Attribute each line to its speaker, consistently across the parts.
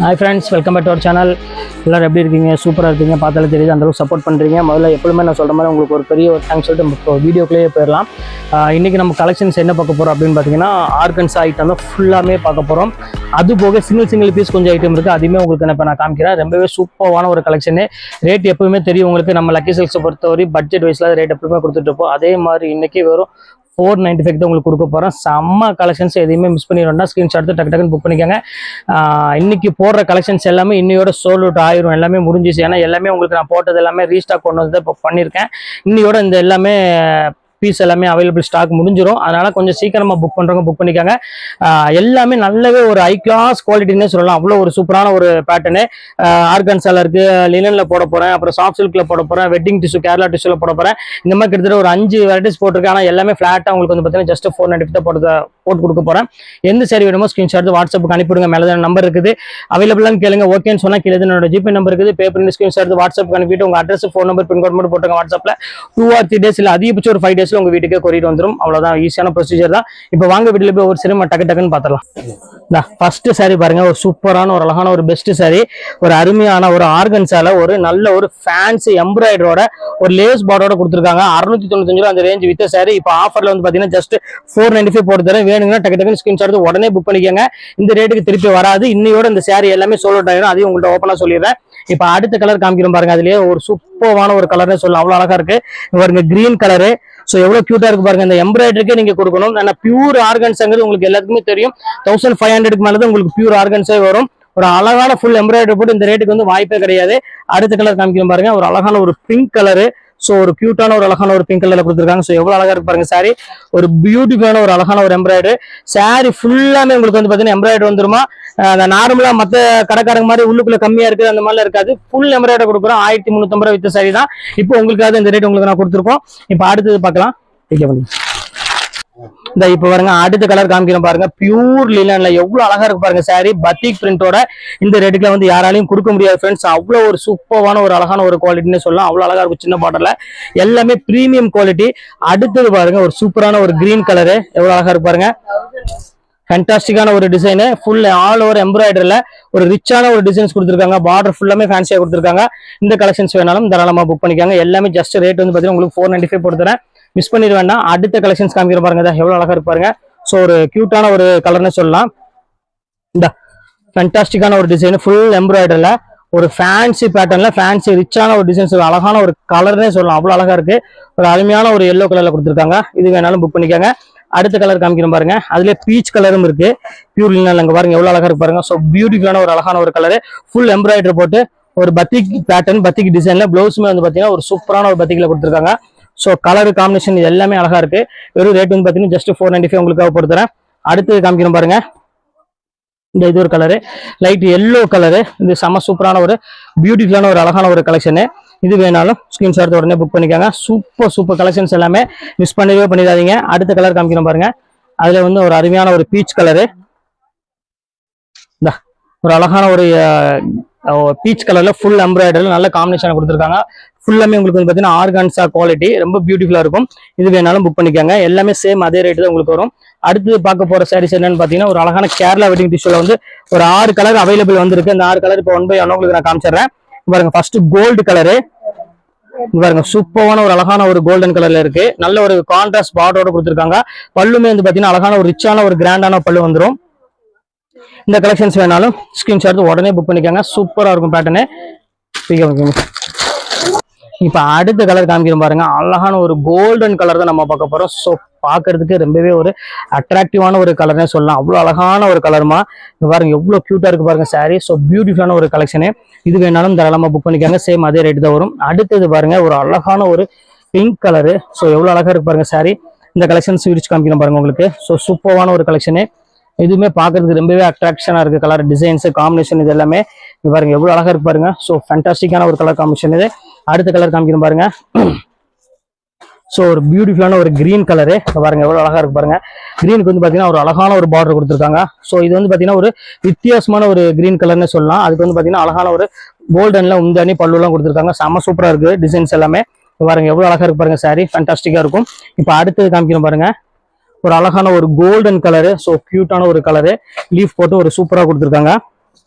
Speaker 1: Hi friends, welcome back to our channel. எல்லாரும் எப்படி இருக்கீங்க? சூப்பராக இருக்கீங்க, பார்த்தாலே தெரியுது, அந்த அளவுக்கு சப்போர்ட் பண்ணுறீங்க. முதல்ல எப்பவுமே நான் சொல்கிற மாதிரி உங்களுக்கு ஒரு பெரிய ஒரு தேங்க்ஸ் சொல்லிட்டு நம்ம வீடியோக்குள்ளேயே போயிடலாம். இன்றைக்கி நம்ம கலெக்ஷன்ஸ் என்ன பார்க்க போகிறோம் அப்படின்னு பார்த்தீங்கன்னா, ஆர்கன்ஸா ஐட்டம் தான் ஃபுல்லாமே பார்க்க போகிறோம். அது போக சிங்கிள் பீஸ் கொஞ்சம் ஐட்டம் இருக்குது, அதுவுமே உங்களுக்கு இப்போ நான் காமிக்கிறேன். ரொம்பவே சூப்பரான ஒரு கலெக்ஷனு. ரேட் எப்பவுமே தெரியும் உங்களுக்கு, நம்ம லக்கி சில்க்ஸை பொறுத்தவரை பட்ஜெட் வைஸில் ரேட் எப்பவுமே கொடுத்துட்டு இருப்போம். அதே மாதிரி இன்றைக்கி வெறும் 495 தான் உங்களுக்கு கொடுக்க போகிறோம். செம்ம கலெக்ஷன்ஸ், எதையுமே மிஸ் பண்ணிடுவோம்னா ஸ்க்ரீன்ஷாட் எடுத்து டக்குன்னு புக் பண்ணிக்கோங்க. இன்னைக்கு போடுற கலெக்ஷன்ஸ் எல்லாமே இன்னையோட சோல்ட் அவுட் ஆயிரும், எல்லாமே முடிஞ்சிச்சு. ஏன்னா எல்லாமே உங்களுக்கு நான் போட்டது எல்லாமே ரீஸ்டாக் கொண்டு வந்து இப்போ பண்ணியிருக்கேன். இன்னையோட இந்த எல்லாமே பீஸ் எல்லாமே அவைலபிள் ஸ்டாக் முடிஞ்சிடும். அதனால கொஞ்சம் சீக்கிரமா புக் பண்றவங்க புக் பண்ணிக்காங்க. எல்லாமே நல்லாவே ஒரு ஹை கிளாஸ் குவாலிட்டின்னு சொல்லலாம். அவ்வளோ ஒரு சூப்பரான ஒரு பேட்டர்னு. ஆர்கன்ஸால இருக்கு, லினன்ல போட போறேன், அப்புறம் சாஃப்ட் சில்க்ல போட போறேன், வெட்டிங் டிஷ்யூ கேரளா டிஷ்யூல போட போறேன். இந்த மாதிரி கிட்டத்தட்ட ஒரு 5 வெரைட்டிஸ் போட்டிருக்கேன். ஆனால் எல்லாமே ஃபிளாட்டா உங்களுக்கு வந்து பார்த்தீங்கன்னா ஜஸ்ட் 495 தான் போட்டு கொடுக்க போறேன். எந்த சாரி வேணுமோ ஸ்கிரீன்ஷாட் வாட்ஸ்அப்புக்கு அனுப்பிடுங்க. மேலே நம்பர் இருக்குது, அவைலபிளான்னு கேளுங்க. ஓகேன்னு சொன்னா கீழே என்னோட ஜிபே நம்பர் இருக்குது, பே பண்ணி ஸ்கிரீன்ஷாட் வாட்ஸ்அப்புக்கு அனுப்பிட்டு உங்க அட்ரஸ், ஃபோன் நம்பர், பின்கோட் மட்டும் போட்டுங்க. வாட்ஸ்அப்ல 2 or 3 days இல்லை அதிகபட்சம் ஒரு 5 days உங்க வீட்டுக்கு கொரியர் வந்துடும். அவ்வளவுதான், ஈஸியான ப்ரொசீஜர் தான். இப்போ வாங்க வீட்டுல போய் ஒரு சினிமா டக்குன்னு பார்த்துடலாம். ஃபர்ஸ்ட் சாரி பாருங்க, ஒரு சூப்பரான ஒரு அழகான ஒரு பெஸ்ட் சாரி. ஒரு அருமையான ஒரு ஆர்கன்ஸால ஒரு நல்ல ஒரு ஃபேன்சி எம்ப்ராய்டரோட ஒரு லேஸ் பார்டரோட கொடுத்துருக்காங்க. 695 ரூபா அந்த ரேஞ்ச் வித் சாரி. இப்போ ஆஃபர்ல வந்து பாத்தீங்கன்னா ஜஸ்ட் 495 போட்டு தரேன். வேணுங்கன்னா டக்குன்னு ஸ்கிரீன்ஷாட் உடனே புக் பண்ணிக்கோங்க. இந்த ரேட்டுக்கு திருப்பி வராது. இன்னையோட இந்த சாரி எல்லாமே சோல்ட் அவுட் ஆயிடும். அதையும் உங்கள்கிட்ட ஓப்பனா சொல்லிடுறேன். இப்ப அடுத்த கலர் காமிக்கிறோம் பாருங்க. அதுலயே ஒரு சூப்பரான ஒரு கலர்னே சொல்லலாம், அவ்வளவு அழகா இருக்கு பாருங்க. கிரீன் கலரு, சோ எவ்வளவு கியூட்டா இருக்கு பாருங்க. இந்த எம்ப்ராய்டரிக்கே நீங்க கொடுக்கணும். ஆனா பியூர் ஆர்கன்ஸ்ங்கிறது உங்களுக்கு எல்லாத்துக்குமே தெரியும். 1500க்கு மேலதான் உங்களுக்கு பியூர் ஆர்கன்ஸே வரும். ஒரு அழகான ஃபுல் எம்ப்ராய்டரி போட்டு இந்த ரேட்டுக்கு வந்து வாய்ப்பே கிடையாது. அடுத்த கலர் காமிக்கிறோம் பாருங்க, ஒரு அழகான ஒரு பிங்க் கலரு. சோ ஒரு கியூட்டான ஒரு அழகான ஒரு பிங்க் கலர்ல கொடுத்துருக்காங்க. சோ எவ்வளவு அழகா இருக்கு பாருங்க சாரி. ஒரு பியூட்டிஃபுல்லான ஒரு அழகான ஒரு எம்ப்ராய்டரி சாரி. ஃபுல்லாமே உங்களுக்கு வந்து பாத்தீங்கன்னா எம்ப்ராய்டரி வந்துருமா. நார்மலா மத்த கடைக்காரங்க மாதிரி உள்ளுக்குள்ள கம்மியா இருக்குது அந்த மாதிரி இருக்காது. ஃபுல் எம்ப்ராய்டரி கொடுக்குறோம். 1350 ரூபாய் வித்த சாரி தான். இப்போ உங்களுக்காக இந்த ரேட் உங்களுக்கு நான் கொடுத்துருக்கோம். இப்போ அடுத்தது பார்க்கலாம். இந்த இப்ப பாருங்க அடுத்த கலர் காமிக்கிறோம் பாருங்க. பியூர் லினன்ல எவ்வளவு அழகா இருக்கு பாருங்க சாரி. பத்திக் பிரிண்டோட இந்த ரேட்டுக்குல வந்து யாராலையும் கொடுக்க முடியாது ஃப்ரெண்ட்ஸ். அவ்வளவு ஒரு சூப்பரான ஒரு அழகான ஒரு குவாலிட்டின்னு சொல்லலாம். அவ்வளவு அழகா இருக்கும் சின்ன பாட்டில. எல்லாமே பிரீமியம் குவாலிட்டி. அடுத்தது பாருங்க ஒரு சூப்பரான ஒரு கிரீன் கலரு, எவ்வளவு அழகா இருக்கு பாருங்க. ஃபேண்டாஸ்டிக்கான ஒரு டிசைன், ஃபுல் ஆல் ஓவர் எம்ப்ராய்டரில ஒரு ரிச்சான ஒரு டிசைன்ஸ் கொடுத்துருக்காங்க. பார்டர் ஃபுல்லாமே ஃபேன்சியா கொடுத்துருக்காங்க. இந்த கலெக்ஷன்ஸ் வேணாலும் தாராளமா புக் பண்ணிக்காங்க. எல்லாமே ஜஸ்ட் ரேட் வந்து பாத்தீங்கன்னா உங்களுக்கு 495 போட்டு தரேன். மிஸ் பண்ணிட வேண்டாம். அடுத்த கலெக்ஷன்ஸ் காமிக்கிற பாருங்க, எவ்வளவு அழகா இருக்கு பாருங்க. சோ ஒரு கியூட்டான ஒரு கலர்னு சொல்லலாம். இந்த ஃபேண்டாஸ்டிக்கான ஒரு டிசைன், ஃபுல் எம்ப்ராய்டரில ஒரு ஃபேன்சி பேட்டர்ன்ல ஃபேன்சி ரிச்சான ஒரு டிசைன்ஸ், அழகான ஒரு கலர்னே சொல்லலாம். அவ்வளவு அழகா இருக்கு. ஒரு அருமையான ஒரு எல்லோ கலர்ல கொடுத்துருக்காங்க. இது வேணாலும் புக் பண்ணிக்காங்க. அடுத்த கலர் காமிக்கிறோம் பாருங்க, அதுல பீச் கலரும் இருக்கு. பியூர் லினன் அங்க பாருங்க எவ்வளவு அழகா இருக்கு பாருங்க. சோ பியூட்டிஃபுல்லான ஒரு அழகான ஒரு கலரு, ஃபுல் எம்ப்ராய்டரி போட்டு ஒரு பத்திக் பேட்டர்ன், பத்திக் டிசைன்ல பிளவுஸுமே வந்து பாத்தீங்கன்னா ஒரு சூப்பரான ஒரு பத்திக்ல கொடுத்துருக்காங்க. சோ கலர் காம்பினேஷன் இது எல்லாமே அழகா இருக்கு. வெறும் ரேட் வந்து பாத்தீங்கன்னா ஜஸ்ட் 495 உங்களுக்காக போட்டுறேன். அடுத்து காமிக்கிறோம் பாருங்க. இந்த இது ஒரு கலரு, லைட் எல்லோ கலரு. இது செம சூப்பரான ஒரு பியூட்டிஃபுல்லான ஒரு அழகான ஒரு கலெக்ஷனு. இது வேணாலும் ஸ்கிரீன்ஷாட் உடனே புக் பண்ணிக்காங்க. சூப்பர் கலெக்ஷன்ஸ் எல்லாமே மிஸ் பண்ணவே பண்ணிடாதீங்க. அடுத்த கலர் காமிக்கிறோம் பாருங்க. அதுல வந்து ஒரு அருமையான ஒரு பீச் கலரு, ஒரு அழகான ஒரு பீச் கலர்ல ஃபுல் எம்ப்ராய்டரி நல்ல காம்பினேஷன் கொடுத்துருக்காங்க. ஃபுல்லாமே உங்களுக்கு வந்து பாத்தீங்கன்னா ஆர்கான்ஸா குவாலிட்டி, ரொம்ப பியூட்டிஃபுல்லா இருக்கும். இது வேணாலும் புக் பண்ணிக்காங்க. எல்லாமே சேம் அதே ரேட்டு தான் உங்களுக்கு வரும். அடுத்து பார்க்க போற சாரீஸ் என்னன்னு பாத்தீங்கன்னா, ஒரு அழகான கேரளா வெட்டிங் டிஷ்யூல வந்து ஒரு 6 கலர் அவைலபிள் வந்திருக்கு. அந்த 6 கலர் இப்போ 1 by 1 உங்களுக்கு நான் காமிச்சிடுறேன். பாருங்க, ஃபர்ஸ்ட் கோல்டு கலரு பாருங்க, சூப்பரான ஒரு அழகான ஒரு கோல்டன் கலர்ல இருக்கு. நல்ல ஒரு கான்ட்ராஸ்ட் பார்டரோட கொடுத்துருக்காங்க. பல்லுமே வந்து பாத்தீங்கன்னா அழகான ஒரு ரிச்சான ஒரு கிராண்டான பல்லு வந்துடும். இந்த கலெக்ஷன்ஸ் வேணாலும் ஸ்கிரீன்ஷாட் உடனே புக் பண்ணிக்காங்க. சூப்பரா இருக்கும் பேட்டர்னு. இப்ப அடுத்த கலர் காமிக்கிறோம் பாருங்க, அழகான ஒரு கோல்டன் கலர் தான் நம்ம பார்க்க போறோம். ஸோ பாக்குறதுக்கு ரொம்பவே ஒரு அட்ராக்டிவான ஒரு கலர்னே சொல்லலாம். அவ்வளவு அழகான ஒரு கலருமா பாருங்க, எவ்வளவு கியூட்டா இருக்கு பாருங்க சாரி. ஸோ பியூட்டிஃபுல்லான ஒரு கலெக்ஷனு. இது வேணாலும் தாராளமா புக் பண்ணிக்காங்க. சேம் அதே ரேட்டு தான் வரும். அடுத்தது பாருங்க, ஒரு அழகான ஒரு பிங்க் கலரு. ஸோ எவ்வளவு அழகா இருக்கு பாருங்க சாரி. இந்த கலெக்ஷன்ஸ் விரிச்சு காமிக்கிறோம் பாருங்க உங்களுக்கு. ஸோ சூப்பரான ஒரு கலெக்ஷனு. இதுவுமே பாக்குறதுக்கு ரொம்பவே அட்ராக்ஷனா இருக்கு. கலர் டிசைன்ஸ் காம்பினேஷன் இது எல்லாமே பாருங்க எவ்வளவு அழகா இருக்கு பாருங்க. ஸோ ஃபேண்டாஸ்டிக்கான ஒரு கலர் காம்பினேஷன் இது. அடுத்த கலர் காமிக்கிறோம் பாருங்க. ஸோ ஒரு பியூட்டிஃபுல்லான ஒரு கிரீன் கலரு பாருங்க, எவ்வளவு அழகா இருக்கு பாருங்க. கிரீனுக்கு வந்து பாத்தீங்கன்னா ஒரு அழகான ஒரு பார்டர் கொடுத்துருக்காங்க. ஸோ இது வந்து பாத்தீங்கன்னா ஒரு வித்தியாசமான ஒரு கிரீன் கலர்னு சொல்லலாம். அதுக்கு வந்து பாத்தீங்கன்னா அழகான ஒரு கோல்டன்ல உந்தானி பல்லு எல்லாம் கொடுத்துருக்காங்க. செம சூப்பரா இருக்கு டிசைன்ஸ் எல்லாமே. பாருங்க எவ்வளவு அழகா இருக்கு பாருங்க சாரி, ஃபேண்டாஸ்டிக்கா இருக்கும். இப்போ அடுத்தது காமிக்கிறோம் பாருங்க, ஒரு அழகான ஒரு கோல்டன் கலரு. ஸோ கியூட்டான ஒரு கலரு, லீஃப் போட்டு ஒரு சூப்பரா கொடுத்துருக்காங்க.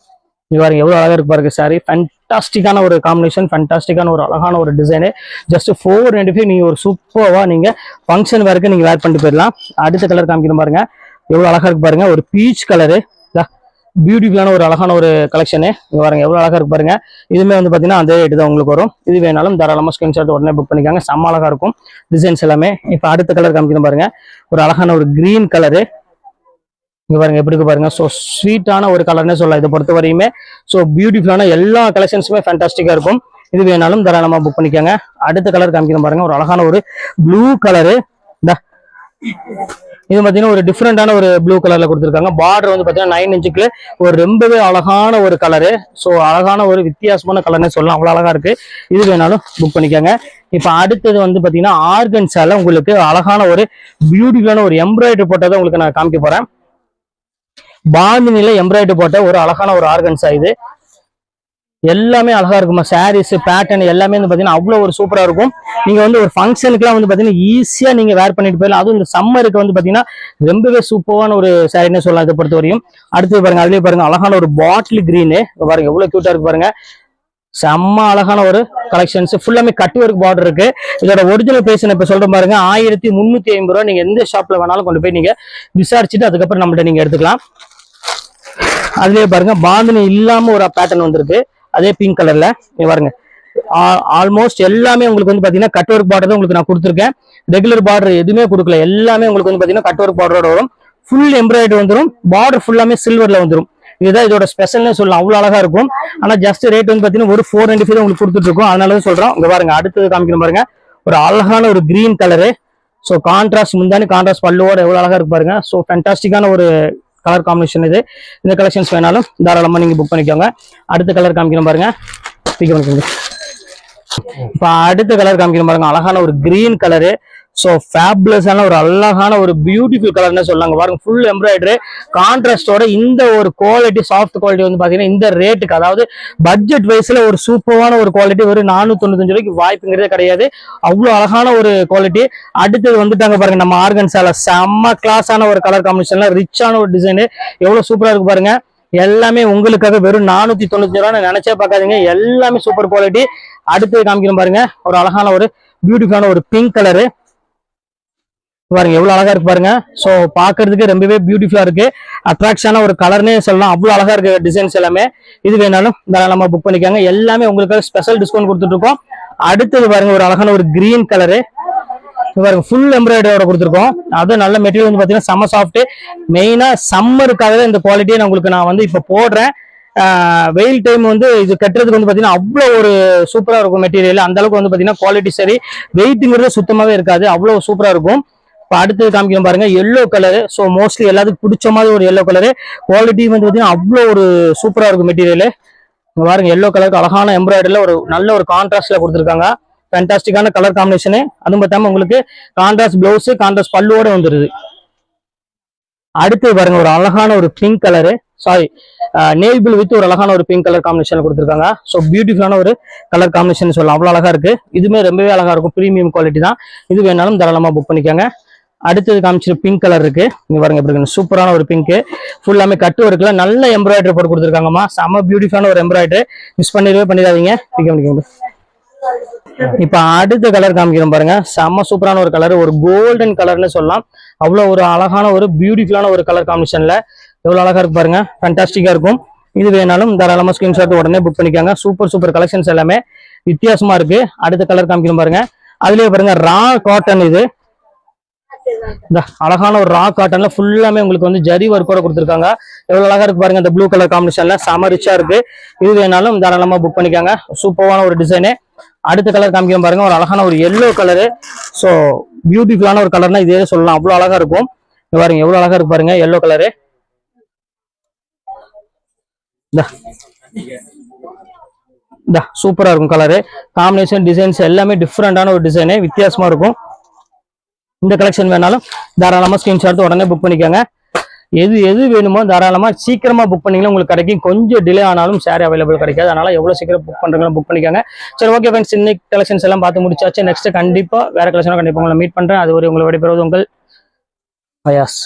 Speaker 1: இது பாருங்க எவ்வளவு அழகா இருக்கு பாருங்க சாரி. ஃபேண்டாஸ்டிக்கான ஒரு காம்பினேஷன், ஃபேண்டாஸ்டிக்கான ஒரு அழகான ஒரு டிசைனு. ஜஸ்ட் 495 நீங்க ஒரு சூப்பர்வா நீங்க ஃபங்க்ஷன் வேருக்கு நீங்க வேர் பண்ணிட்டு போயிடலாம். அடுத்த கலர் காமிக்கணும் பாருங்க, எவ்வளவு அழகா இருக்கு பாருங்க. ஒரு பீச் கலரு, பியூட்டிஃபுல்லான ஒரு அழகான ஒரு கலெக்ஷனு. இங்க பாருங்க எவ்வளவு அழகா இருக்கு பாருங்க. இதுவுமே வந்து பாத்தீங்கன்னா அதே ரேட்டு தான் உங்களுக்கு வரும். இது வேணாலும் தாராளமா ஸ்கிரீன்ஷாட் உடனே புக் பண்ணிக்காங்க. செம்ம அழகா இருக்கும் டிசைன்ஸ் எல்லாமே. இப்ப அடுத்த கலர் காமிக்கணும் பாருங்க, ஒரு அழகான ஒரு கிரீன் கலரு. இங்க பாருங்க எப்படி இருக்கு பாருங்க. ஸோ ஸ்வீட்டான ஒரு கலர்னே சொல்லலாம் இதை பொறுத்த வரையுமே. ஸோ பியூட்டிஃபுல்லான எல்லா கலெக்ஷன்ஸுமே ஃபேண்டாஸ்டிக்கா இருக்கும். இது வேணாலும் தாராளமா புக் பண்ணிக்கோங்க. அடுத்த கலர் காமிக்கணும் பாருங்க, ஒரு அழகான ஒரு ப்ளூ கலரு. இது பாத்தீங்கன்னா ஒரு டிஃப்ரெண்டான ஒரு ப்ளூ கலர்ல கொடுத்துருக்காங்க. பார்டர் வந்து பாத்தீங்கன்னா 9 இன்ச்சுக்கு ஒரு ரொம்பவே அழகான ஒரு கலரு. ஸோ அழகான ஒரு வித்தியாசமான கலர்னே சொல்லலாம், அவ்வளவு அழகா இருக்கு. இது வேணாலும் புக் பண்ணிக்கோங்க. இப்ப அடுத்தது வந்து பாத்தீங்கன்னா ஆர்கன்ஸால உங்களுக்கு அழகான ஒரு பியூட்டிஃபுல்லான ஒரு எம்ப்ராய்டரி போட்டதை உங்களுக்கு நான் காமிக்க போறேன். பாந்தினில எம்ப்ராய்டரி போட்ட ஒரு அழகான ஒரு ஆர்கன்ஸா இது. எல்லாமே அழகா இருக்குமா, சாரீஸ் பேட்டர்ன் எல்லாமே வந்து பாத்தீங்கன்னா அவ்வளவு ஒரு சூப்பரா இருக்கும். நீங்க வந்து ஒரு ஃபங்க்ஷனுக்குலாம் வந்து பாத்தீங்கன்னா ஈஸியா நீங்க வேர் பண்ணிட்டு போயிடலாம். அதுவும் இந்த சம்மருக்கு வந்து பாத்தீங்கன்னா ரொம்பவே சூப்பரான ஒரு சாரின்னு சொல்லலாம் இதை பொறுத்த வரையும். அடுத்து பாருங்க, அதுலயே பாருங்க அழகான ஒரு பாட்டில் கிரீனு பாருங்க எவ்வளவு கியூட்டா இருக்கு பாருங்க. செம்ம அழகான ஒரு கலெக்ஷன்ஸ், ஃபுல்லாமே கட் ஒர்க் பார்டர் இருக்கு. இதோட ஒரிஜினல் பிரைஸ் இப்ப சொல்றேன் பாருங்க, 1350 ரூபாய். நீங்க எந்த ஷாப்ல வேணாலும் கொண்டு போய் நீங்க விசாரிச்சுட்டு அதுக்கப்புறம் நம்மள்ட்ட நீங்க எடுத்துக்கலாம். அதுலயே பாருங்க பாந்தினி இல்லாம ஒரு பேட்டர்ன் வந்திருக்கு, அதே பிங்க் கலர்ல. நீங்க பாருங்க ஆல்மோஸ்ட் எல்லாமே உங்களுக்கு வந்து பாத்தீங்கன்னா கட் ஒர்க் பார்டர் தான் உங்களுக்கு நான் கொடுத்துருக்கேன். ரெகுலர் பார்டர் எதுவுமே கொடுக்கல, எல்லாமே உங்களுக்கு வந்து பாத்தீங்கன்னா கட் ஒர்க் பார்டரோட வரும். ஃபுல் எம்ப்ராய்டரி வந்துடும், பார்டர் ஃபுல்லாமே சில்வர்ல வந்துடும். இதுதான் இதோட ஸ்பெஷல்னு சொல்லலாம், அவ்வளவு அழகா இருக்கும். ஆனா ஜஸ்ட் ரேட் வந்து பாத்தீங்கன்னா ஒரு 495 உங்களுக்கு கொடுத்துட்டு இருக்கோம். அதனாலதான் சொல்றோம். இங்க பாருங்க அடுத்தது காமிக்கணும் பாருங்க, ஒரு அழகான ஒரு கிரீன் கலரு. ஸோ கான்ட்ராஸ்ட் முந்தானி, கான்ட்ராஸ்ட் பல்லுவோட எவ்வளவு அழகா இருக்கு பாருங்க. ஸோ ஃபேண்டாஸ்டிக்கான ஒரு கலர் காம்பினேஷன் இது. இந்த கலெக்ஷன்ஸ் வேணாலும் தாராளமா நீங்க புக் பண்ணிக்கோங்க. அடுத்த கலர் காமிக்கணும் பாருங்க, இப்ப அடுத்த கலர் காமிக்கணும் பாருங்க, அழகான ஒரு கிரீன் கலரு. ஸோ ஃபேப்லஸான ஒரு அழகான ஒரு பியூட்டிஃபுல் கலர்னு சொல்லாங்க பாருங்க. ஃபுல் எம்ப்ராய்டரி கான்ட்ராஸ்டோட இந்த ஒரு குவாலிட்டி, சாஃப்ட் குவாலிட்டி வந்து பாத்தீங்கன்னா இந்த ரேட்டுக்கு, அதாவது பட்ஜெட் வைஸ்ல ஒரு சூப்பரான ஒரு குவாலிட்டி, ஒரு 495 ரூபாய்க்கு வாய்ப்புங்கிறதே கிடையாது. அவ்வளவு அழகான ஒரு குவாலிட்டி. அடுத்தது வந்துட்டாங்க பாருங்க நம்ம ஆர்கன்ஸால செம்ம கிளாஸான ஒரு கலர் காம்பினேஷன்ல ரிச்சான ஒரு டிசைனு. எவ்வளவு சூப்பரா இருக்கு பாருங்க. எல்லாமே உங்களுக்காக வெறும் 495 ரூபாய் நினைச்சே பார்க்காதீங்க, எல்லாமே சூப்பர் குவாலிட்டி. அடுத்தது காமிக்கணும் பாருங்க, ஒரு அழகான ஒரு பியூட்டிஃபுல்லான ஒரு பிங்க் கலரு. பாருங்க எவ்வளவு அழகா இருக்கு பாருங்க. சோ பாக்குறதுக்கு ரொம்பவே பியூட்டிஃபுல்லா இருக்கு, அட்ராக்ஷனான ஒரு கலர்னே சொல்லலாம், அவ்வளவு அழகா இருக்கு டிசைன்ஸ் எல்லாமே. இது வேணாலும் தாராளமா புக் பண்ணிக்காங்க, எல்லாமே உங்களுக்கு ஸ்பெஷல் டிஸ்கவுண்ட் கொடுத்துட்டு இருக்கோம். அடுத்தது பாருங்க ஒரு அழகான ஒரு கிரீன் கலரு. பாருங்க ஃபுல் எம்ப்ராய்டரியோட கொடுத்துருக்கோம். அது நல்ல மெட்டீரியல் வந்து பாத்தீங்கன்னா செம்ம சாஃப்ட். மெயினா சம்மருக்காகவே இந்த குவாலிட்டியை நான் வந்து இப்ப போடுறேன். வெயில் டைம் வந்து இது கட்டுறதுக்கு வந்து பாத்தீங்கன்னா அவ்வளவு ஒரு சூப்பரா இருக்கும் மெட்டீரியல். அந்த அளவுக்கு வந்து பாத்தீங்கன்னா குவாலிட்டி சரி, வெயிட்ங்கிறது சுத்தமாவே இருக்காது, அவ்வளவு சூப்பரா இருக்கும். இப்போ அடுத்தது காமிக்கணும் பாருங்க, எல்லோ கலரு. ஸோ மோஸ்ட்லி எல்லாத்துக்கும் பிடிச்ச மாதிரி ஒரு எல்லோ கலரு. குவாலிட்டி வந்து பாத்தீங்கன்னா அவ்வளோ ஒரு சூப்பரா இருக்கும் மெட்டீரியல். பாருங்க எல்லோ கலருக்கு அழகான எம்ப்ராய்டரியில ஒரு நல்ல ஒரு கான்ட்ராஸ்ட்ல கொடுத்துருக்காங்க. ஃபேண்டாஸ்டிக்கான கலர் காம்பினேஷனு. அதுவும் பார்த்தாம உங்களுக்கு கான்ட்ராஸ்ட் பிளவுஸ், கான்ட்ராஸ்ட் பல்லுவோட வந்துருது. அடுத்து பாருங்க ஒரு அழகான ஒரு pink colour, sorry navy blue with ஒரு அழகான ஒரு பிங்க் கலர் காம்பினேஷன் கொடுத்துருக்காங்க. ஸோ பியூட்டிஃபுல்லான ஒரு கலர் காம்பினேஷன் சொல்லலாம், அவ்வளோ அழகா இருக்கு. இதுவுமே ரொம்பவே அழகா இருக்கும், ப்ரீமியம் குவாலிட்டி தான். இது வேணாலும் தாராளமா புக் பண்ணிக்கோங்க. அடுத்தது காமிச்சிரு பிங்க் கலர் இருக்கு. நீங்க பாருங்க எப்படி இருக்கு, சூப்பரான ஒரு பிங்க். ஃபுல்லாமே கட்டு ஒர்க்ல நல்ல எம்ப்ராய்டரி போட்டு கொடுத்துருக்காங்கம்மா, செம பியூட்டிஃபுல்லான ஒரு எம்ப்ராய்டரி. மிஸ் பண்ணிடாதீங்க. இப்ப அடுத்த கலர் காமிக்கிறோம் பாருங்க, செம்ம சூப்பரான ஒரு கலர், ஒரு கோல்டன் கலர்னு சொல்லலாம். அவ்வளவு ஒரு அழகான ஒரு பியூட்டிஃபுல்லான ஒரு கலர் காம்பினேஷன்ல எவ்வளவு அழகா இருக்கு பாருங்க, ஃபேண்டாஸ்டிக்கா இருக்கும். இது வேணாலும் தாராளமா ஸ்கிரீன்ஷாட் உடனே புக் பண்ணிக்காங்க. சூப்பர் கலெக்ஷன்ஸ் எல்லாமே வித்தியாசமா இருக்கு. அடுத்த கலர் காமிக்கிறோம் பாருங்க, அதுலயே பாருங்க ரா காட்டன். இது இந்த அழகான ஒரு ரா காட்டன்ல ஃபுல்லாமே உங்களுக்கு வந்து ஜரி ஒர்க்கோட கொடுத்துருக்காங்க. எவ்வளவு அழகா இருக்கு பாருங்க, இந்த ப்ளூ கலர் காம்பினேஷன்ல செம ரிச்சா இருக்கு. இது வேணாலும் தாராளமா புக் பண்ணிக்காங்க, சூப்பரான ஒரு டிசைனு. அடுத்த கலர் காமிக்கிறோம் பாருங்க, ஒரு அழகான ஒரு எல்லோ கலரு. ஸோ பியூட்டிஃபுல்லான ஒரு கலர்னா இதே சொல்லலாம், அவ்வளவு அழகா இருக்கும். பாருங்க எவ்வளவு அழகா இருக்கு பாருங்க எல்லோ கலரு. சூப்பரா இருக்கும் கலரு காம்பினேஷன், டிசைன்ஸ் எல்லாமே டிஃப்ரெண்டான ஒரு டிசைனு, வித்தியாசமா இருக்கும். இந்த கலெக்ஷன் வேணாலும் தாராளமா ஸ்கிரீன்ஷாட் உடனே புக் பண்ணிக்கோங்க. எது வேணுமோ தாராளமா சீக்கிரமா புக் பண்ணீங்கன்னா உங்களுக்கு கிடைக்கும். கொஞ்சம் டிலே ஆனாலும் ஷேர் அவைலபிள் கிடைக்காது, அதனால எவ்வளவு சீக்கிரம் புக் பண்றீங்களோ புக் பண்ணிக்கோங்க. சரி ஓகே ஃப்ரெண்ட்ஸ், இன்னைக்கு கலெக்ஷன்ஸ் எல்லாம் பார்த்து முடிச்சாச்சு. நெக்ஸ்ட் கண்டிப்பா வேற கலெக்ஷன் கண்டிப்பா உங்களை மீட் பண்றேன். அது ஒரு உங்களை விடைபெறுவது உங்கள் பயாஸ்.